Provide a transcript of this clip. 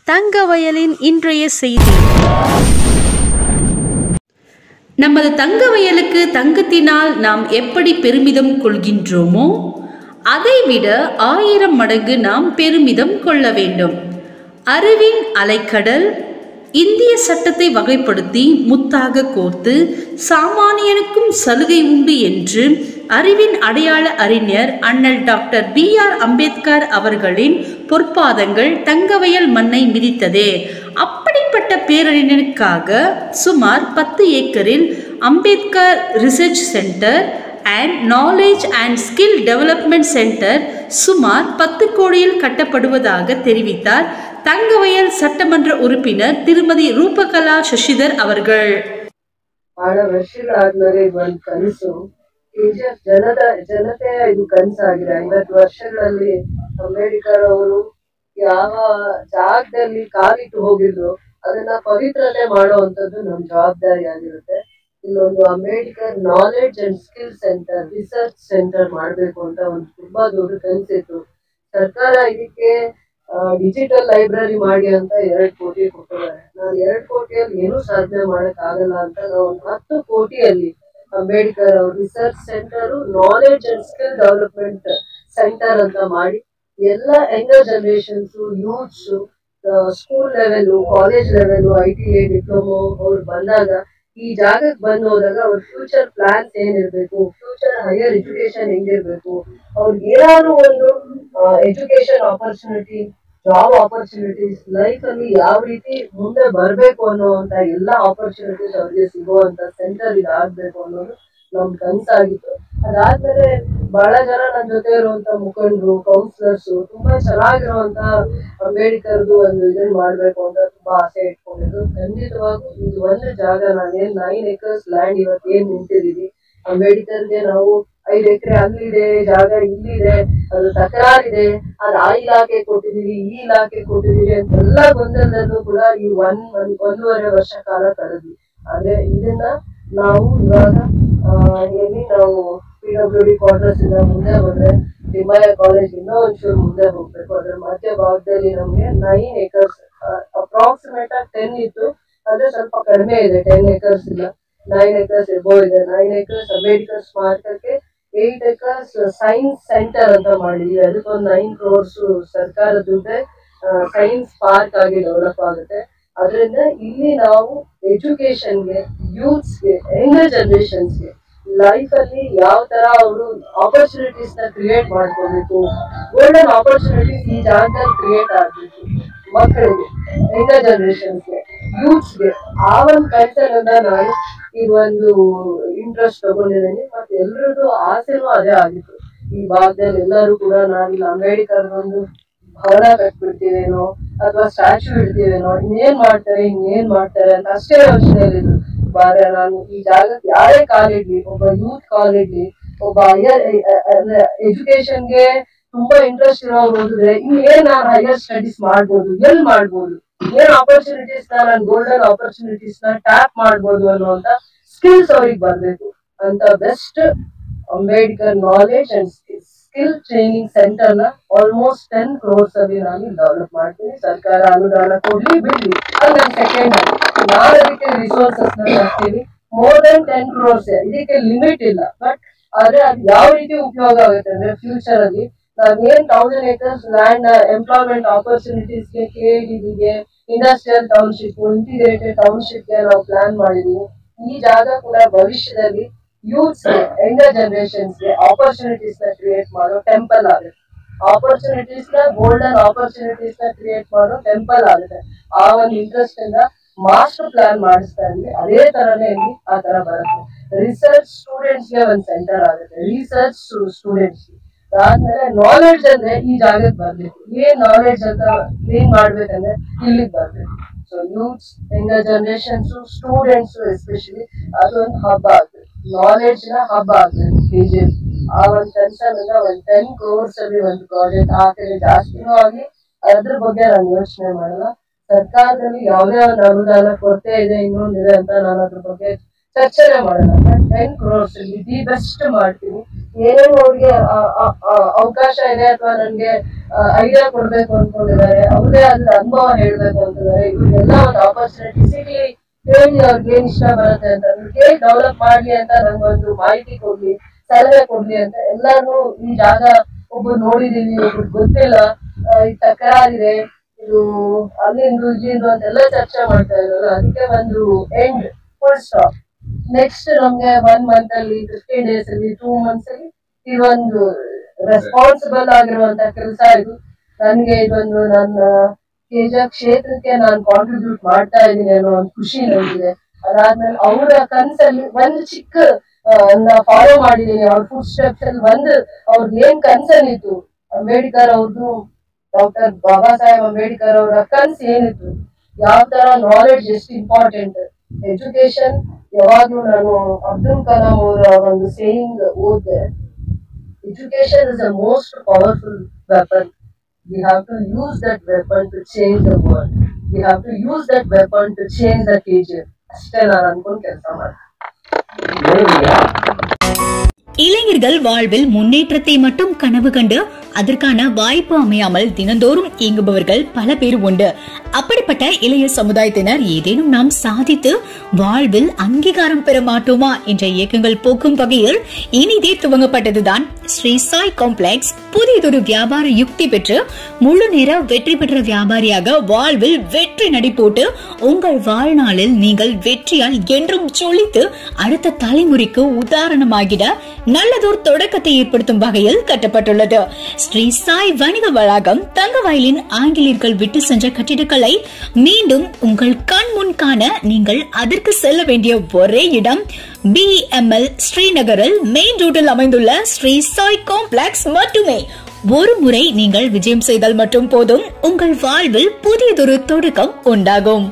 தங்கவயலின் இன்றைய செய்தி. நமது தங்கவயலுக்கு தங்கத்தினால் நாம் எப்படி பெருமிதம் கொள்கின்றோமோ அதைவிட 1000 மடங்கு நாம் பெருமிதம் கொள்ள வேண்டும். அறிவின் அலைக்கடல் இந்திய சட்டத்தை வகைப்படுத்தி முத்தாக கோர்த்து சாமானியனுக்கும் சலுகை உண்டு என்று அறிவின் அடையாள அறிஞர் அண்ணல் டாக்டர் B.R. அம்பேத்கர் அவர்களின் பொற்பாதங்கள் தங்கவயல் மண்ணை மிதித்ததே. அப்படிப்பட்ட பேரறிஞனுக்காக சுமார் 10 ஏக்கரில் Ambedkar research centre and knowledge and skill development centre சுமார் 10 கோடியில் கட்டப்படுவதாக தெரிவித்தார் தங்கவயல் சட்டமன்ற உறுப்பினர் திருமதி ರೂಪಕಲಾ ಶಶಿಧರ್ ಅವர்கள். ಬಹಳ ವರ್ಷಗಳಾದ್ಮೇಲೆ ಒಂದು ಕನಸು ಕೆಜಿಎಫ್ ಜನತೆಯ ಇದು ಕನಸಾಗಿದೆ. 50 ವರ್ಷಗಳಲ್ಲಿ ಅಂಬೇಡ್ಕರ್ ಅವರು ಯಾವ ಜಾಗದಲ್ಲಿ ಕಾಲಿಟ್ಟು ಹೋಗಿದ್ರು ಅದನ್ನ ಪವಿತ್ರತೆ ಮಾಡುವಂತದ್ದು ನಮ್ಮ ಜವಾಬ್ದಾರಿ ಆಗಿರುತ್ತೆ. ಇಲ್ಲೊಂದು Ambedkar knowledge and skill centre research centre ಮಾಡ್ಬೇಕು ಅಂತ ಒಂದು ತುಂಬಾ ದೊಡ್ಡ ಕನಸಿತ್ತು. ಸರ್ಕಾರ ಇದಕ್ಕೆ ಡಿಜಿಟಲ್ ಲೈಬ್ರರಿ ಮಾಡಿ ಅಂತ 2 ಕೋಟಿ ಕೊಟ್ಟಿದ್ದಾರೆ. ನಾನು 2 ಕೋಟಿಯಲ್ಲಿ ಏನೂ ಸಾಧನೆ ಮಾಡಕ್ ಆಗಲ್ಲ ಅಂತ ನಾವು 10 ಕೋಟಿಯಲ್ಲಿ ಅಂಬೇಡ್ಕರ್ ಅವ್ರ research centre knowledge and skill development centre ಅಂತ ಮಾಡಿ ಎಲ್ಲ younger generations youths school level college level ITA diploma ಅವ್ರು ಬಂದಾಗ ಈ ಜಾಗಕ್ಕೆ ಬಂದು ಹೋದಾಗ ಅವ್ರ ಫ್ಯೂಚರ್ ಪ್ಲಾನ್ಸ್ ಏನಿರ್ಬೇಕು, ಫ್ಯೂಚರ್ ಹೈಯರ್ ಎಜುಕೇಶನ್ ಹೆಂಗಿರ್ಬೇಕು, ಅವ್ರಿಗೆ ಏನಾದ್ರು ಒಂದು education opportunity job opportunities life ಅಲ್ಲಿ ಯಾವ ರೀತಿ ಮುಂದೆ ಬರ್ಬೇಕು ಅನ್ನೋಂತ ಎಲ್ಲಾ ಆಪರ್ಚುನಿಟೀಸ್ ಅವ್ರಿಗೆ ಸಿಗುವಂತ ಸೆಂಟರ್ ಇದಾಗ್ಬೇಕು ಅನ್ನೋದು ನಮ್ ಕನ್ಸಾಗಿತ್ತು. ಅದಾದ್ಮೇಲೆ ಬಹಳ ಜನ ನನ್ನ ಜೊತೆ ಇರುವಂತ ಮುಖಂಡರು ಕೌನ್ಸಿಲರ್ಸ್ ತುಂಬಾ ಚೆನ್ನಾಗಿರುವಂತ ಅಂಬೇಡ್ಕರ್ದು ಒಂದು ಇದನ್ನ ಮಾಡ್ಬೇಕು ಅಂತ ತುಂಬಾ ಆಸೆ ಇಟ್ಕೊಂಡಿದ್ರು. ಖಂಡಿತವಾಗೂ ಇದು ಒಂದು ಜಾಗ ನಾನೇನ್ 9 acres ಲ್ಯಾಂಡ್ ಇವತ್ತು ಏನ್ ನಿಂತಿದೀವಿ ಅಂಬೇಡ್ಕರ್ಗೆ ನಾವು 5 ಎಕರೆ ಅಲ್ಲಿದೆ ಜಾಗ ಇಲ್ಲಿದೆ ಅದು ತಕರಾರಿದೆ ಅದು ಆ ಇಲಾಖೆ ಕೊಟ್ಟಿದೀವಿ ಈ ಇಲಾಖೆ ಕೊಟ್ಟಿದೀವಿ ಅಂತೆಲ್ಲ ಗೊಂದಲದಲ್ಲೂ ಕೂಡ ಈ 1.5 ವರ್ಷ ಕಾಲ ಕಳೆದ್ವಿ. ಆದ್ರೆ ಇದನ್ನ ನಾವು ಇವಾಗ ನಾವು PWD ಕ್ವಾರ್ಟರ್ಸ್ ಇಂದ ಮುಂದೆ ಬಂದ್ರೆ ತಿಮ್ಮಯ್ಯ ಕಾಲೇಜ್ ಇನ್ನೂ ಒಂಚೂರು ಮುಂದೆ ಹೋಗ್ಬೇಕು. ಅದ್ರ ಮಧ್ಯ ಭಾಗದಲ್ಲಿ ನಮ್ಗೆ 9 acres ಅಪ್ರಾಕ್ಸಿಮೇಟ್ ಆಗಿ 10 ಇತ್ತು, ಅದೇ ಸ್ವಲ್ಪ ಕಡಿಮೆ ಇದೆ. 10 acres ಇಲ್ಲ, 9 acres ಎಬೋ ಇದೆ. 9 acres ಅಂಬೇಡ್ಕರ್ ಸ್ಮಾರಕಕ್ಕೆ 8 acres ಸೈನ್ಸ್ ಸೆಂಟರ್ ಅಂತ ಮಾಡಿದ್ವಿ. ಅದಕ್ಕೊಂದು 9 crores ಸರ್ಕಾರದ ದುಡ್ಡೆ ಸೈನ್ಸ್ ಪಾರ್ಕ್ ಆಗಿ ಡೆವಲಪ್ ಆಗುತ್ತೆ. ಅದರಿಂದ ಇಲ್ಲಿ ನಾವು ಎಜುಕೇಶನ್ಗೆ ಯೂತ್ಸ್ಗೆ ಯಂಗರ್ ಜನರೇಷನ್ಸ್ಗೆ ಲೈಫ್ ಅಲ್ಲಿ ಯಾವ ತರ ಅವರು ಆಪರ್ಚುನಿಟೀಸ್ ನ ಕ್ರಿಯೇಟ್ ಮಾಡ್ಕೋಬೇಕು, ಗೋಲ್ಡನ್ ಆಪರ್ಚುನಿಟೀಸ್ ಈ ಜಾಗದಲ್ಲಿ ಕ್ರಿಯೇಟ್ ಆಗ್ಬೇಕು ಮಕ್ಕಳಿಗೆ, ಯಂಗರ್ ಜನರೇಷನ್ಸ್ಗೆ, ಯೂತ್ಸ್ಗೆ. ಆ ಒಂದು ಕನ್ಸರ್ನ್ ನಾನು ಈ ಒಂದು ಇಂಟ್ರೆಸ್ಟ್ ತಗೊಂಡಿದ್ದೀನಿ. ಮತ್ತೆ ಎಲ್ರದ್ದು ಆಸೆನೂ ಅದೇ ಆಗಿತ್ತು. ಈ ಭಾಗದಲ್ಲಿ ಎಲ್ಲರೂ ಕೂಡ ನಾವಿಲ್ಲ ಅಂಬೇಡ್ಕರ್ ಒಂದು ಭವನ ಕಟ್ಬಿಡ್ತೀವೇನೋ ಅಥವಾ ಸ್ಟ್ಯಾಚ್ಯೂ ಇಡ್ತೀವೇನೋ, ಇನ್ನೇನ್ ಮಾಡ್ತಾರೆ ಅಂತ ಅಷ್ಟೇ ಯೋಚನೆಯಲ್ಲಿದ್ರು. ಬಾರೆ ನಾನು ಈ ಜಾಗಕ್ಕೆ ಯಾರೇ ಕಾಲಿಡ್ಲಿ, ಒಬ್ಬ ಯೂತ್ ಕಾಲಿಡ್ಲಿ, ಒಬ್ಬ ಹೈಯರ್ ಎಜುಕೇಶನ್ಗೆ ತುಂಬಾ ಇಂಟ್ರೆಸ್ಟ್ ಇರೋರು ಹೋದ್ರೆ ಇನ್ನೇನ್ ನಾನು ಹೈಯರ್ ಸ್ಟಡೀಸ್ ಮಾಡ್ಬೋದು, ಎಲ್ಲಿ ಮಾಡ್ಬೋದು, ಏನ್ ಆಪರ್ಚುನಿಟೀಸ್ ನಾನು ಗೋಲ್ಡನ್ ಆಪರ್ಚುನಿಟೀಸ್ ನ ಟ್ಯಾಪ್ ಮಾಡ್ಬೋದು ಅನ್ನುವಂತ ಸ್ಕಿಲ್ಸ್ ಅವ್ರಿಗೆ ಬರ್ಬೇಕು ಅಂತ best Ambedkar knowledge and skill training centre ನ ಆಲ್ಮೋಸ್ಟ್ 10 crores ಅಲ್ಲಿ ನಾನು ಡೆವಲಪ್ ಮಾಡ್ತೀನಿ. ಸರ್ಕಾರ ಅನುದಾನ ಕೊಡ್ಲಿ ಬಿಡ್ಲಿ ಅದು ನನ್ನ ಸೆಕೆಂಡ್ ಆಗಿ. ನಾನು ಅದಕ್ಕೆ ರಿಸೋರ್ಸಸ್ ನ ತರ್ತೀನಿ. ಮೋರ್ ದೆನ್ 10 crores, ಇದಕ್ಕೆ ಲಿಮಿಟ್ ಇಲ್ಲ. ಬಟ್ ಆದ್ರೆ ಅದು ಯಾವ ರೀತಿ ಉಪಯೋಗ ಆಗುತ್ತೆ ಅಂದ್ರೆ ಫ್ಯೂಚರ್ ಅಲ್ಲಿ ನಾವೇನ್ 1000 acres ಲ್ಯಾಂಡ್ ಎಂಪ್ಲಾಯ್ಮೆಂಟ್ ಆಪರ್ಚುನಿಟೀಸ್ಗೆ KIDBಗೆ ಇಂಡಸ್ಟ್ರಿಯಲ್ ಟೌನ್ಶಿಪ್ ಇಂಟಿಗ್ರೇಟೆಡ್ ಟೌನ್ಶಿಪ್ ಗೆ ನಾವು ಪ್ಲಾನ್ ಮಾಡಿದೀವಿ. ಈ ಜಾಗ ಕೂಡ ಭವಿಷ್ಯದಲ್ಲಿ ಯೂತ್ಸ್ ಯಂಗರ್ ಜನರೇಷನ್ಸ್ ಗೆ ಆಪರ್ಚುನಿಟೀಸ್ ನ ಕ್ರಿಯೇಟ್ ಮಾಡೋ ಟೆಂಪಲ್ ಆಗುತ್ತೆ. ಆಪರ್ಚುನಿಟೀಸ್ ನ ಗೋಲ್ಡನ್ ಆಪರ್ಚುನಿಟೀಸ್ ನ ಕ್ರಿಯೇಟ್ ಮಾಡೋ ಟೆಂಪಲ್ ಆಗುತ್ತೆ. ಆ ಒಂದು ಇಂಟ್ರೆಸ್ಟ್ ಇಂದ ಮಾಸ್ಟರ್ ಪ್ಲಾನ್ ಮಾಡಿಸ್ತಾ ಇದ್ವಿ. ಅದೇ ತರನೇ ಇಲ್ಲಿ ಆ ತರ ಬರುತ್ತೆ. ರಿಸರ್ಚ್ ಸ್ಟೂಡೆಂಟ್ಸ್ ಗೆ ಒಂದು ಸೆಂಟರ್ ಆಗುತ್ತೆ. ರಿಸರ್ಚ್ ಸ್ಟೂಡೆಂಟ್ಸ್ ಅದಾದ್ಮೇಲೆ ನಾಲೆಡ್ಜ್ ಅಂದ್ರೆ ಈ ಜಾಗಕ್ಕೆ ಬರ್ಬೇಕು. ಏನ್ ನಾಲೆಡ್ಜ್ ಅಂತ ಏನ್ ಮಾಡ್ಬೇಕಂದ್ರೆ ಇಲ್ಲಿಗೆ ಬರ್ಬೇಕು. So youths younger generations students especially ಅದೊಂದು ಹಬ್ಬ ಆಗ್ಬೇಕು, ನಾಲೆಡ್ಜ್ ನ ಹಬ್ಬ ಆಗ್ಬೇಕು. KGF ಆ ಒಂದು ಕನ್ಸರ್ನ್ ಇಂದ ಒಂದು 10 crores ಅಲ್ಲಿ ಒಂದು ಪ್ರಾಜೆಕ್ಟ್ ಆ ಕಡೆ ಜಾಸ್ತಿನೂ ಆಗಿ ಅದ್ರ ಬಗ್ಗೆ ನಾನು ಯೋಚನೆ ಮಾಡಲ್ಲ. ಸರ್ಕಾರದಲ್ಲಿ ಯಾವ್ದೇ ಒಂದು ಅನುದಾನ ಕೊರತೆ ಇದೆ ಇನ್ನೊಂದಿದೆ ಅಂತ ನಾನು ಅದ್ರ ಬಗ್ಗೆ ಚರ್ಚೆನೆ ಮಾಡಲ್ಲ. 10 crores ಅಲ್ಲಿ ದಿ ಬೆಸ್ಟ್ ಮಾಡ್ತೀನಿ. ಏನೇನು ಅವ್ರಿಗೆ ಅವಕಾಶ ಇದೆ ಅಥವಾ ನನ್ಗೆ ಐಡಿಯಾ ಕೊಡ್ಬೇಕು ಅನ್ಕೊಂಡಿದ್ದಾರೆ, ಅವ್ರದೇ ಆದ ಅನುಭವ ಹೇಳ್ಬೇಕು ಅಂತಿದ್ದಾರೆ, ಇವ್ರಿಗೆಲ್ಲ ಒಂದು ಆಪರ್ಚುನಿಟಿ ಸಿಗ್ಲಿ, ಹೇಳಿ ಅವ್ರಿಗೆ ಏನ್ ಇಷ್ಟ ಬರುತ್ತೆ ಅಂತ, ಹೇಗೆ ಡೆವಲಪ್ ಮಾಡ್ಲಿ ಅಂತ ನಂಗೊಂದು ಮಾಹಿತಿ ಕೊಡ್ಲಿ, ಸಲಹೆ ಕೊಡ್ಲಿ ಅಂತ. ಎಲ್ಲಾರು ಈ ಜಾಗ ಒಬ್ರು ನೋಡಿದೀವಿ, ಒಬ್ರು ಗೊತ್ತಿಲ್ಲ, ಈ ತಕರಾರಿದೆ, ಇದು ಅಲ್ಲಿಂದು ಇಲ್ಲಿಂದು ಅಂತೆಲ್ಲ ಚರ್ಚೆ ಮಾಡ್ತಾ ಇದ್ರಲ್ಲ, ಅದಕ್ಕೆ ಒಂದು ಎಂಡ್, ಫುಲ್ ಸ್ಟಾಪ್. ನೆಕ್ಸ್ಟ್ ನಮ್ಗೆ 1 month ಅಲ್ಲಿ 15 days ಅಲ್ಲಿ 2 months ಅಲ್ಲಿ ಇದೊಂದು ರೆಸ್ಪಾನ್ಸಿಬಲ್ ಆಗಿರುವಂತ ಕೆಲಸ ಇದು. ನನ್ಗೆ ಇದೊಂದು ನನ್ನ ಕೆಜಿಎಫ್ ಕ್ಷೇತ್ರಕ್ಕೆ ನಾನು ಕಾಂಟ್ರಿಬ್ಯೂಟ್ ಮಾಡ್ತಾ ಇದ್ದೀನಿ ಅನ್ನೋ ಒಂದು ಖುಷಿ ನನಗಿದೆ. ಅದಾದ್ಮೇಲೆ ಅವರ ಕನ್ಸಲ್ಲಿ ಒಂದು ಚಿಕ್ಕ ಫಾಲೋ ಮಾಡಿದೀನಿ, ಅವ್ರ ಫುಡ್ ಸ್ಟೆಪ್ಸ್ ಅಲ್ಲಿ ಅವ್ರದ್ದು ಏನ್ ಕನ್ಸಲ್ಲಿತ್ತು, ಅಂಬೇಡ್ಕರ್ ಅವ್ರದ್ದು, ಡಾಕ್ಟರ್ ಬಾಬಾ ಸಾಹೇಬ್ ಅಂಬೇಡ್ಕರ್ ಅವರ ಕನ್ಸು ಏನಿತ್ತು, ಯಾವ ತರ ನಾಲೆಡ್ಜ್ ಎಷ್ಟು ಇಂಪಾರ್ಟೆಂಟ್, ಎಜುಕೇಶನ್. ಯಾವಾಗ್ಲೂ ನಾನು ಅಬ್ದುಲ್ ಕಲಾಂ ಅವರ ಒಂದು ಸೇಯಿಂಗ್ ಓದಿದೆ, education is the most powerful weapon. We have to use that weapon to change the world. We have to use that weapon to change the future. ಅಷ್ಟೇ ನಾನು ಅನ್ಕೊಂಡು ಕೆಲಸ ಮಾಡ್ತೀನಿ. இளைஞர்கள் வாழ்வில் முன்னேற்றத்தை மட்டும் கனவு கண்டு அதற்கான வாய்ப்பு அமையாமல் தினந்தோறும் இயங்குபவர்கள் பல பேர் உண்டு. அப்படிப்பட்ட இளைய சமுதாயத்தினர் ஏதேனும் நாம் சாதித்து வாழ்வில் அங்கீகாரம் பெற மாட்டோமா என்ற இயக்கங்கள் போக்கும் வகையில் இனிதே துவங்கப்பட்டதுதான் ஸ்ரீ சாய் காம்ப்ளெக்ஸ். புதியதொரு வியாபார யுக்தி பெற்று முழு நேர வெற்றி பெற்ற வியாபாரியாக வாழ்வில் வெற்றி நடை போட்டு உங்கள் வாழ்நாளில் நீங்கள் வெற்றியால் என்றும் சொலித்து அடுத்த தலைமுறைக்கு உதாரணமாகிட நல்லதோர் தொடக்கத்தை ஏற்படுத்தும் வகையில் கட்டப்பட்டுள்ளது. ஸ்ரீ சாய் வணிக வளாகம் தங்கவயலின் ஆங்கிலேயர்கள் விட்டு சென்ற கட்டிடக்கலை மீண்டும் உங்கள் கண் முன் காண நீங்கள் அதற்கு செல்ல வேண்டிய ஒரே இடம் BML ஸ்ரீநகரில் மெயின் ரோட்டில் அமைந்துள்ள ஸ்ரீ சாய் காம்ப்ளெக்ஸ் மட்டுமே. ஒரு முறை நீங்கள் விஜயம் செய்தால் மட்டும் போதும், உங்கள் வாழ்வில் புதியதொரு தொடக்கம் உண்டாகும்.